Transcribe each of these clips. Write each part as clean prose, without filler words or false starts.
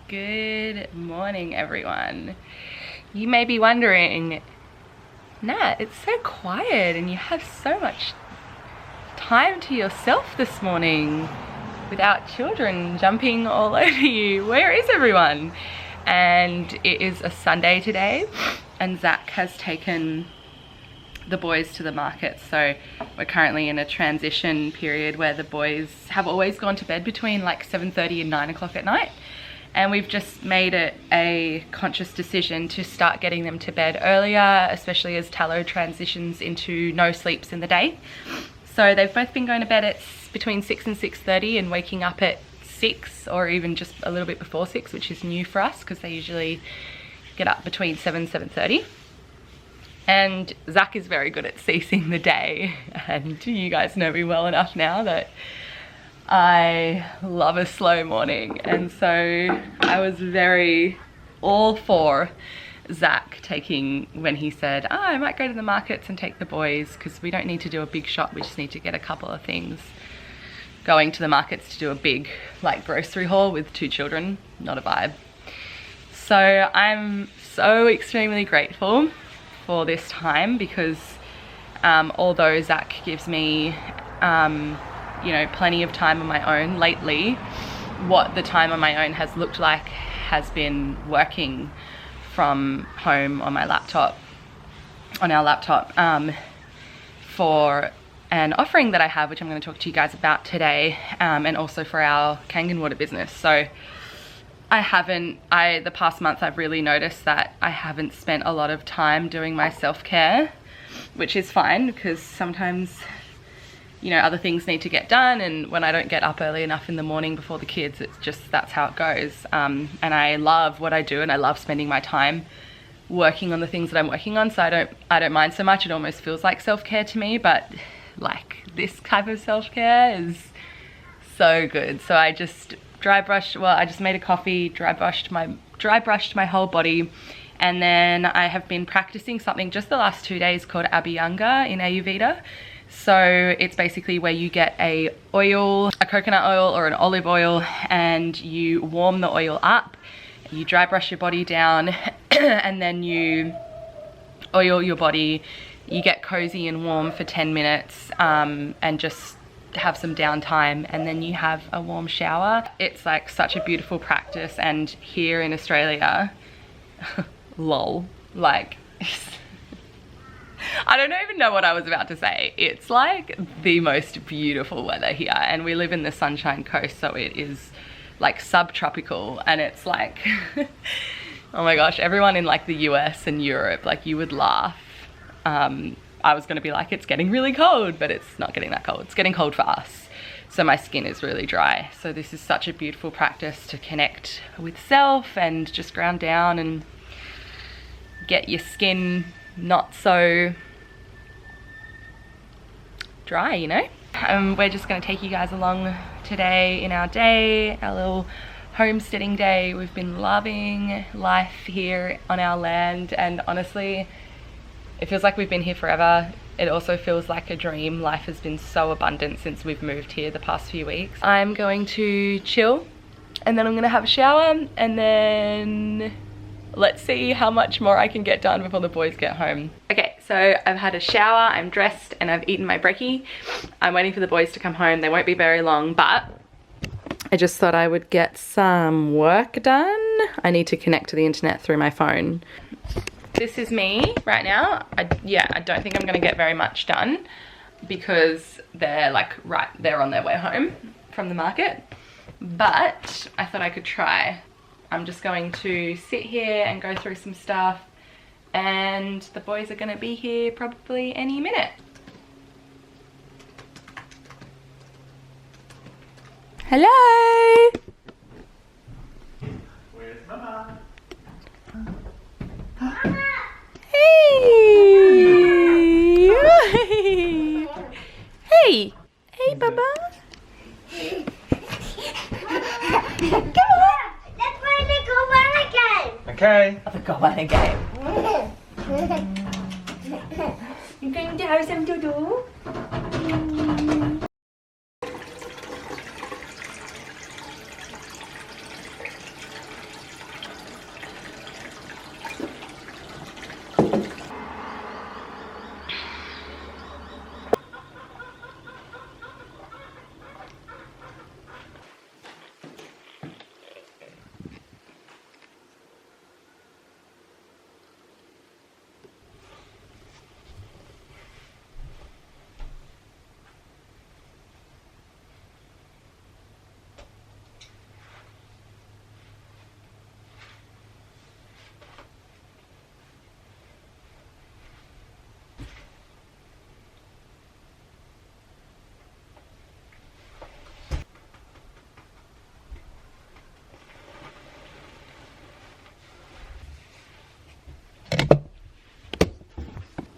Good morning, everyone. You may be wondering, Nat, it's so quiet and you have so much time to yourself this morning without children jumping all over you. Where is everyone? And it is a Sunday today, and Zach has taken the boys to the market. So we're currently in a transition period where the boys have always gone to bed between like 7:30 and 9 o'clock at night. And we've just made it a conscious decision to start getting them to bed earlier, especially as Tallow transitions into no sleeps in the day. So they've both been going to bed at between 6 and 6:30 and waking up at 6 or even just a little bit before 6, which is new for us because they usually get up between 7 and 7:30. And Zach is very good at ceasing the day, and you guys know me well enough now that I love a slow morning. And so I was very all for Zach taking, when he said, oh, I might go to the markets and take the boys because we don't need to do a big shop, we just need to get a couple of things. Going to the markets to do a big like grocery haul with 2 children, not a vibe. So I'm so extremely grateful for this time because although Zach gives me you know, plenty of time on my own lately, what the time on my own has looked like has been working from home on my laptop, on our laptop, for an offering that I have, which I'm going to talk to you guys about today, and also for our Kangen water business. So the past month I've really noticed that I haven't spent a lot of time doing my self-care, which is fine because sometimes, you know, other things need to get done, and when I don't get up early enough in the morning before the kids, it's just, that's how it goes. And I love what I do, and I love spending my time working on the things that I'm working on, so I don't mind so much. It almost feels like self-care to me, but like this type of self-care is so good. So I just I just made a coffee, dry brushed my whole body, and then I have been practicing something just the last 2 days called Abhyanga in Ayurveda. So it's basically where you get a coconut oil or an olive oil, and you warm the oil up, you dry brush your body down, and then you oil your body, you get cozy and warm for 10 minutes, and just have some downtime, and then you have a warm shower. It's like such a beautiful practice, and here in Australia, lol, like, I don't even know what I was about to say. It's like the most beautiful weather here, and we live in the Sunshine Coast, so it is like subtropical, and it's like oh my gosh, everyone in like the US and Europe, like you would laugh. I was gonna be like, it's getting really cold, but it's not getting that cold. It's getting cold for us. So my skin is really dry. So this is such a beautiful practice to connect with self and just ground down and get your skin not so dry, you know. We're just going to take you guys along today in our day, our little homesteading day. We've been loving life here on our land, and honestly, it feels like we've been here forever. It also feels like a dream. Life has been so abundant since we've moved here the past few weeks. I'm going to chill, and then I'm gonna have a shower, and then let's see how much more I can get done before the boys get home. Okay, so I've had a shower, I'm dressed, and I've eaten my brekkie. I'm waiting for the boys to come home. They won't be very long, but I just thought I would get some work done. I need to connect to the internet through my phone. This is me right now. I don't think I'm gonna get very much done because they're like they're on their way home from the market, but I thought I could try. I'm just going to sit here and go through some stuff, and the boys are gonna be here probably any minute. Hello! Where's Mama? Hey! Hey! Hey, Baba! Come on! Let's play the go-banana game! Okay. The go-banana game. You going to have some to do?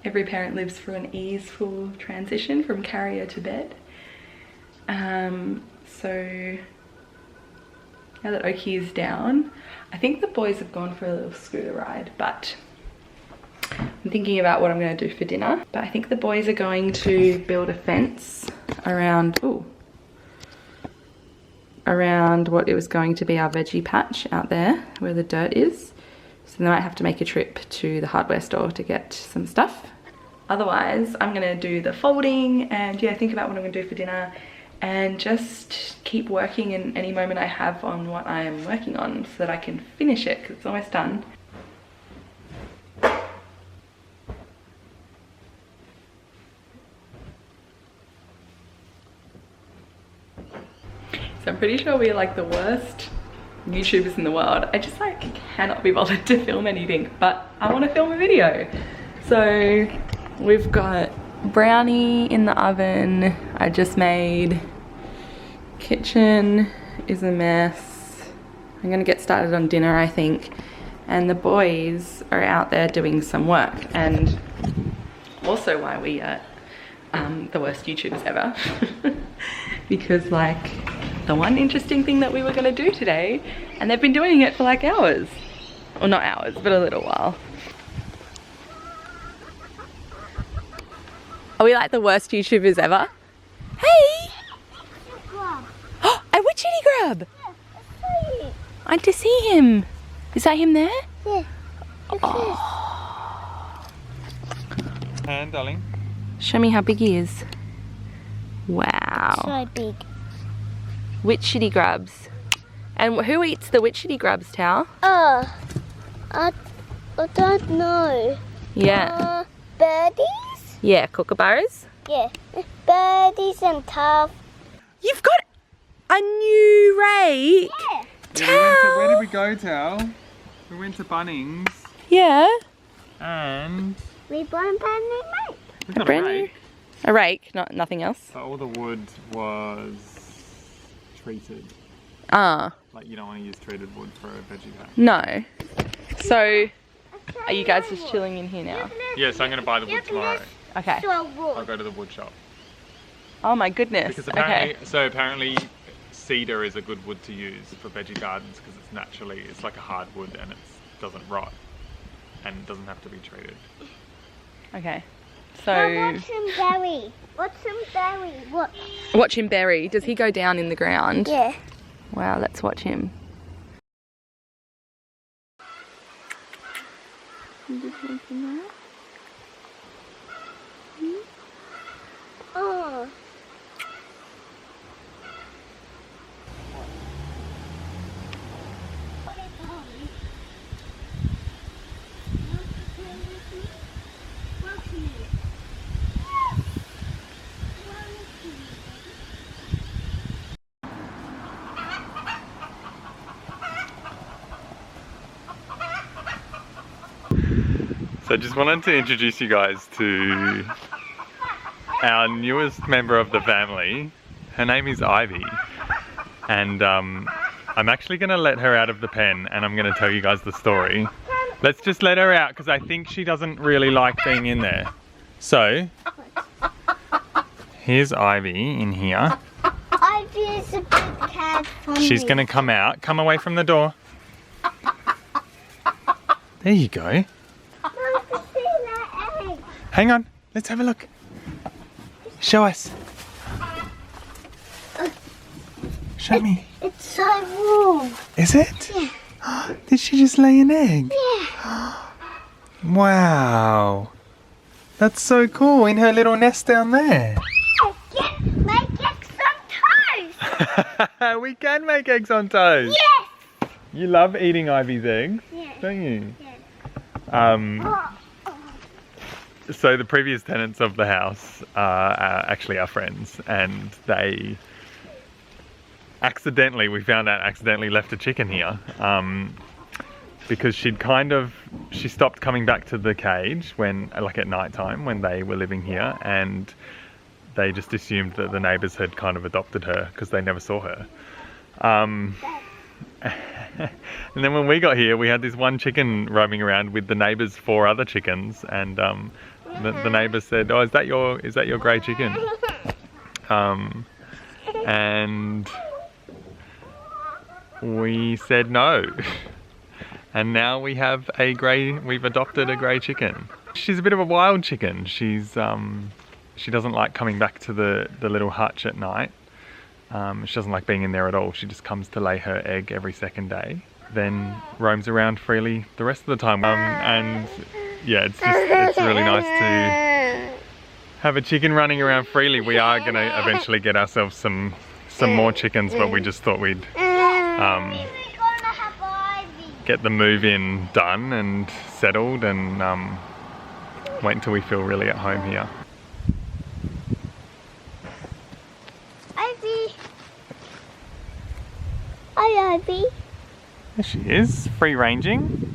Every parent lives through an easeful transition from carrier to bed. So now that Oki is down, I think the boys have gone for a little scooter ride, but I'm thinking about what I'm going to do for dinner. But I think the boys are going to build a fence around, around what it was going to be our veggie patch out there where the dirt is. So they might have to make a trip to the hardware store to get some stuff. Otherwise, I'm gonna do the folding and think about what I'm gonna do for dinner, and just keep working in any moment I have on what I'm working on so that I can finish it, because it's almost done. So I'm pretty sure we're like the worst YouTubers in the world. I just like cannot be bothered to film anything, but I want to film a video. So we've got brownie in the oven. I just made. Kitchen is a mess. I'm gonna get started on dinner, I think. And the boys are out there doing some work, and also why we are the worst YouTubers ever. Because like the one interesting thing that we were gonna do today, and they've been doing it for like hours. Well, not hours, but a little while. Are we like the worst YouTubers ever? Hey! Oh, a witchetty grub! I need to see him. Is that him there? Yeah. Oh. Hand, darling. Show me how big he is. Wow. So big. Witchetty grubs. And who eats the witchetty grubs, Tao? I don't know. Yeah. Birdies? Yeah, kookaburras. Yeah. Birdies and tough. You've got a new rake. Yeah. Tao. Where did we go, Tao? We went to Bunnings Yeah. and We bought brand new mic. we got a brand new- rake. A rake, nothing else. But all the wood was treated. Ah, Like you don't want to use treated wood for a veggie patch. no. So, are you guys just chilling in here now? Yes, I'm going to buy the wood tomorrow. Okay. I'll go to the wood shop. Oh my goodness. Because Okay. apparently, cedar is a good wood to use for veggie gardens because it's naturally, it's like a hardwood and it doesn't rot and it doesn't have to be treated. Okay. Now So watch him bury. Watch him bury. What? watch him bury. Does he go down in the ground? Yeah. Wow, let's watch him. Oh. So I just wanted to introduce you guys to our newest member of the family. Her name is Ivy, and I'm actually going to let her out of the pen and I'm going to tell you guys the story. Let's just let her out because I think she doesn't really like being in there. So, here's Ivy in here. Ivy is a big cat for She's me. going to come out. Come away from the door. There you go. Hang on, let's have a look. Show us. Show me. It's so warm. Is it? Yeah. Did she just lay an egg? Yeah. Wow. That's so cool, in her little nest down there. Make eggs on toast. We can make eggs on toast. Yes. You love eating Ivy's eggs, Yeah. don't you? Oh. So the previous tenants of the house are actually our friends, and they we found out accidentally left a chicken here because she stopped coming back to the cage when, like at night time when they were living here, and they just assumed that the neighbours had kind of adopted her because they never saw her. And then when we got here, we had this one chicken roaming around with the neighbours' 4 other chickens, and the neighbour said, "Oh, is that your grey chicken?" And we said no. And now we've adopted a grey chicken. She's a bit of a wild chicken. She doesn't like coming back to the little hutch at night. She doesn't like being in there at all. She just comes to lay her egg every second day, then roams around freely the rest of the time. And yeah, it's really nice to have a chicken running around freely. We are going to eventually get ourselves some more chickens, but we just thought we'd get the move-in done and settled and wait until we feel really at home here. Ivy. Hi, Ivy. There she is, free ranging.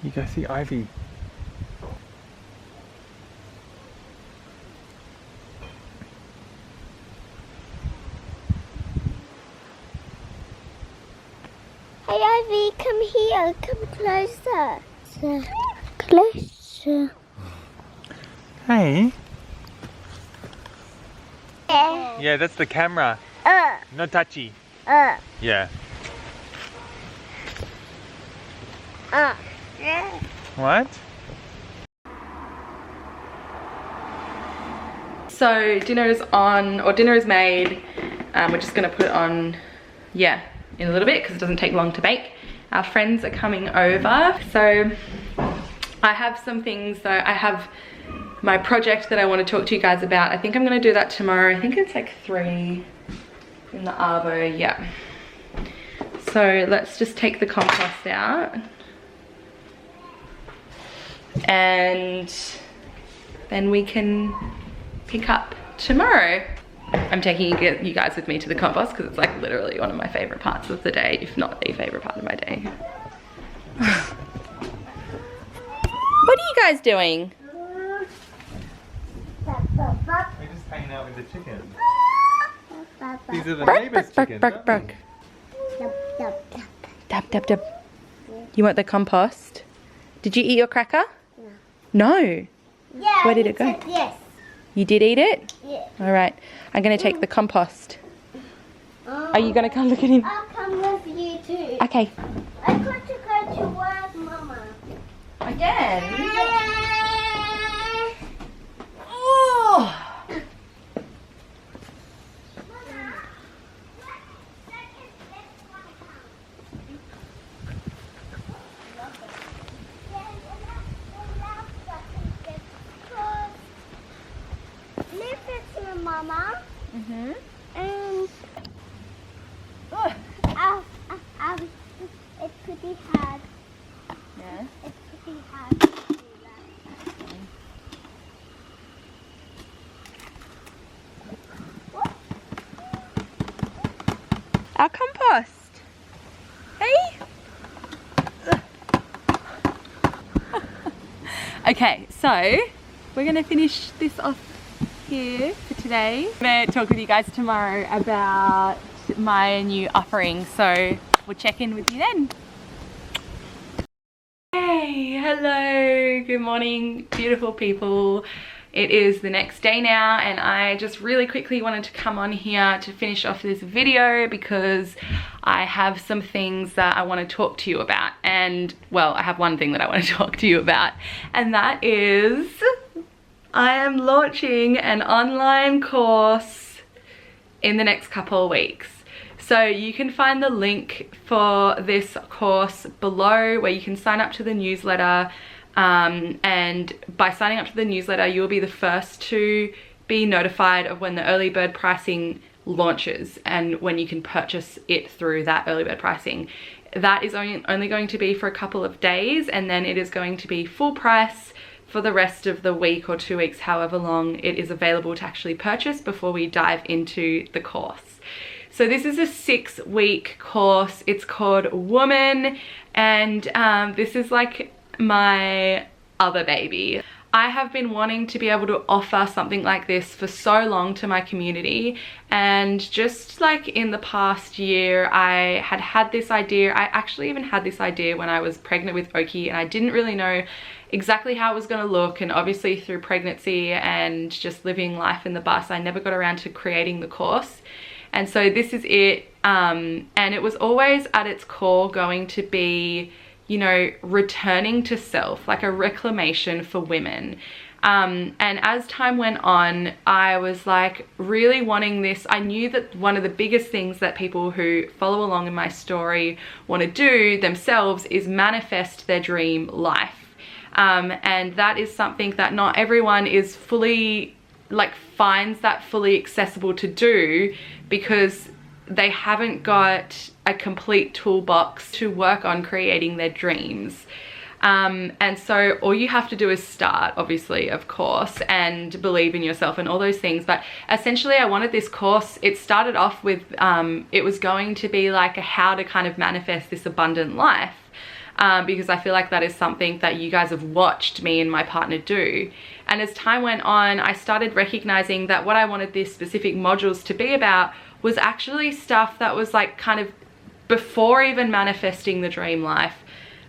You go see Ivy. Hey, Ivy, come here. Come closer. Closer. Hey. Yeah, that's the camera. No touchy. Yeah. What? So dinner is on, or dinner is made. We're just gonna put it on, yeah, in a little bit because it doesn't take long to bake. Our friends are coming over. So I have some things, so I have my project that I want to talk to you guys about. I think I'm gonna do that tomorrow. I think it's like 3 in the arvo, yeah. So let's just take the compost out. And then we can pick up tomorrow. I'm taking you guys with me to the compost because it's like literally one of my favorite parts of the day, if not the favorite part of my day. What are you guys doing? We're just hanging out with the chickens. These are the neighbours' chickens. Bark. Tap, tap, tap. You want the compost? Did you eat your cracker? No. No? Yeah. Where did it go? Said yes. You did eat it? Yeah. All right. I'm going to take the compost. Are you going to come look at him? I'll come with you too. Okay. I got to go to work, Mama. Again? Oh! Mama. Mhm. And it's pretty hard. Yeah. It's pretty hard to do that. Our compost. Hey? Okay, so we're going to finish this off here for today. I'm going to talk with you guys tomorrow about my new offering, so we'll check in with you then. Hey, hello, good morning, beautiful people. It is the next day now, and I just really quickly wanted to come on here to finish off this video because I have some things that I want to talk to you about. And well, I have one thing that I want to talk to you about, and that is I am launching an online course in the next couple of weeks. So you can find the link for this course below, where you can sign up to the newsletter. And by signing up to the newsletter, you'll be the first to be notified of when the early bird pricing launches and when you can purchase it through that early bird pricing. That is only going to be for a couple of days, and then it is going to be full price for the rest of the week or 2 weeks, however long it is available to actually purchase before we dive into the course. So this is a 6-week course. It's called WOMBN, and this is like my other baby. I have been wanting to be able to offer something like this for so long to my community, and just like in the past year I had this idea. I actually even had this idea when I was pregnant with Oki, and I didn't really know exactly how it was going to look, and obviously through pregnancy and just living life in the bus I never got around to creating the course. And so this is it, and it was always at its core going to be, you know, returning to self, like a reclamation for women. And as time went on, I was like really wanting this. I knew that one of the biggest things that people who follow along in my story want to do themselves is manifest their dream life. And that is something that not everyone is fully, like, finds that fully accessible to do, because they haven't got a complete toolbox to work on creating their dreams. And so all you have to do is start, obviously, of course, and believe in yourself and all those things. But essentially I wanted this course, it started off with, it was going to be like a how to kind of manifest this abundant life. Because I feel like that is something that you guys have watched me and my partner do. And as time went on, I started recognizing that what I wanted these specific modules to be about was actually stuff that was like kind of before even manifesting the dream life,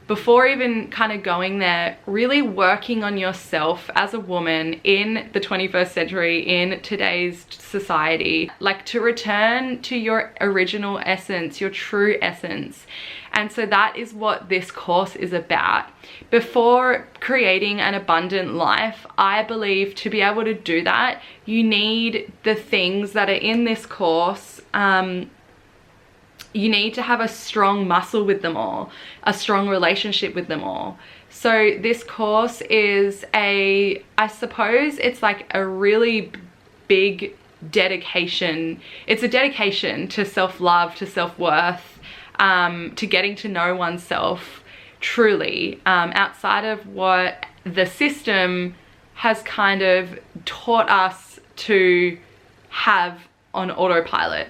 before even kind of going there, really working on yourself as a woman in the 21st century, in today's society, like to return to your original essence, your true essence. And so that is what this course is about. Before creating an abundant life, I believe to be able to do that, you need the things that are in this course. You need to have a strong muscle with them all, a strong relationship with them all. So this course is I suppose it's like a really big dedication. It's a dedication to self-love, to self-worth, to getting to know oneself truly, outside of what the system has kind of taught us to have on autopilot.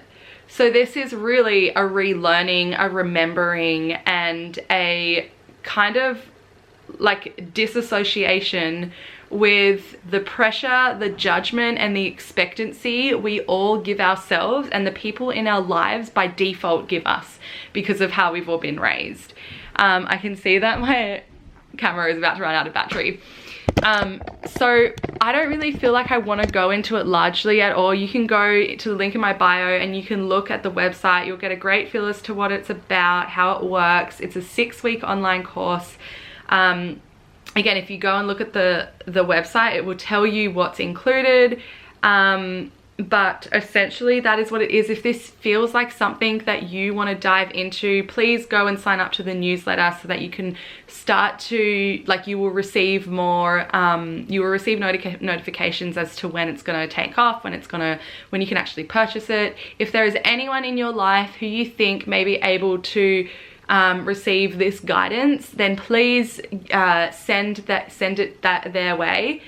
So this is really a relearning, a remembering, and a kind of like disassociation with the pressure, the judgment, and the expectancy we all give ourselves and the people in our lives by default give us because of how we've all been raised. I can see that my camera is about to run out of battery. So I don't really feel like I want to go into it largely at all. You can go to the link in my bio and you can look at the website. You'll get a great feel as to what it's about, how it works. It's a 6-week online course. Again, if you go and look at the website, it will tell you what's included. But essentially that is what it is. If this feels like something that you want to dive into, please go and sign up to the newsletter so that you can start to, like, you will receive more, you will receive notifications as to when it's going to take off, when you can actually purchase it. If there is anyone in your life who you think may be able to receive this guidance, then please send it their way.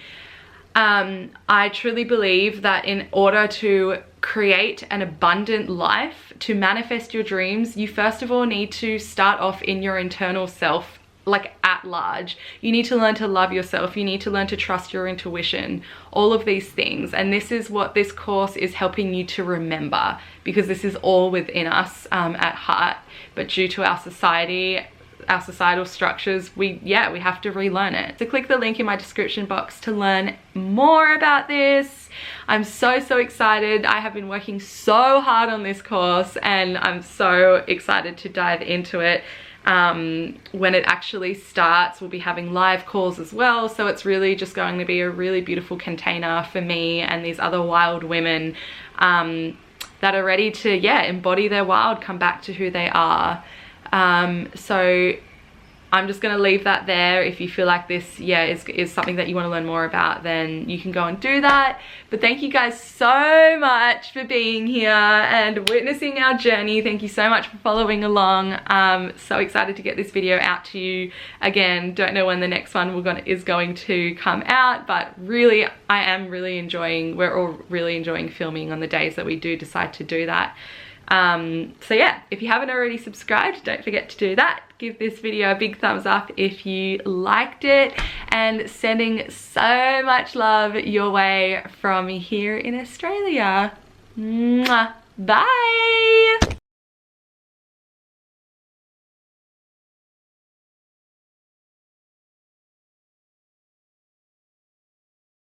I truly believe that in order to create an abundant life, to manifest your dreams, you first of all need to start off in your internal self, like at large. You need to learn to love yourself. You need to learn to trust your intuition, all of these things. And this is what this course is helping you to remember, because this is all within us at heart. But due to our society, our societal structures, we have to relearn it. So click the link in my description box to learn more about this. I'm so excited. I have been working so hard on this course and I'm so excited to dive into it. When it actually starts, we'll be having live calls as well, so it's really just going to be a really beautiful container for me and these other wild women that are ready to embody their wild, come back to who they are. So I'm just going to leave that there. If you feel like this is something that you want to learn more about, then you can go and do that. But thank you guys so much for being here and witnessing our journey. Thank you so much for following along. So excited to get this video out to you. Again, don't know when the next one is going to come out, but really I am really enjoying, we're all really enjoying filming on the days that we do decide to do that. So yeah, if you haven't already subscribed, don't forget to do that. Give this video a big thumbs up if you liked it, and sending so much love your way from here in Australia. Mwah. Bye.